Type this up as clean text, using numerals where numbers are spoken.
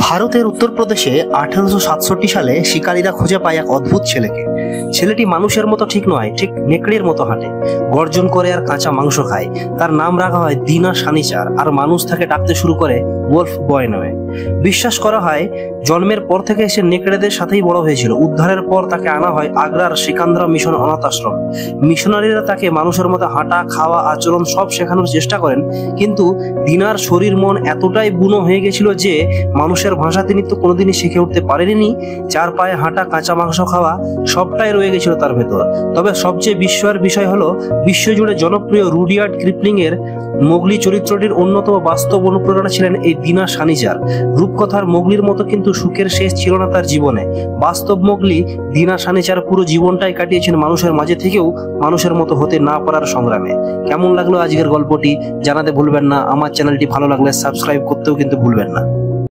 ভারতের উত্তরপ্রদেশে 1867 সালে শিকারীরা খুঁজে পায় এক অদ্ভুত ছেলেকে। ছেলেটি মানুষের মতো ঠিক নয়, ঠিক নেকড়ের মতো হাঁটে, গর্জন করে আর কাঁচা মাংস খায়। তার নাম রাখা হয় দিনা সানিচার, আর মানুষ তাকে ডাকতে শুরু করে ওলফ বয় নামে। বিশ্বাস করা হয় জন্মের পর থেকে সে নেকড়েদের সাথেই বড় হয়েছিল। উদ্ধারের পর তাকে আনা হয় আগ্রার সিকান্দ্রা মিশন অনাথ আশ্রম। মিশনারিরা তাকে মানুষের মতো হাঁটা, খাওয়া, আচরণ সব শেখানোর চেষ্টা করেন, কিন্তু দিনার শরীর মন এতটাই বুনো হয়ে গেছিল যে মানুষের ভাষা তিনি তো কোনোদিনই শিখে উঠতে পারেননি। চার পায়ে হাঁটা, কাঁচা মাংস খাওয়া সবটাই রয়ে গেছিল তার ভেতর। তবে সবচেয়ে বিস্ময়ের বিষয় হলো বিশ্বজুড়ে জনপ্রিয় রুডিয়ার্ড কিপলিং এর মোগলি চরিত্রটির অন্যতম বাস্তব অনুপ্রেরণা ছিলেন এই দিনা সানিচার। রূপকথার মোগলির মতো কিন্তু সুখের শেষ ছিল না তার জীবনে। বাস্তব মোগলি দিনা সানিচার পুরো জীবনটাই কাটিয়েছেন মানুষের মাঝে থেকেও মানুষের মতো হতে না পারার সংগ্রামে। কেমন লাগলো আজকের গল্পটি জানাতে ভুলবেন না। আমার চ্যানেলটি ভালো লাগলে সাবস্ক্রাইব করতেও কিন্তু ভুলবেন না।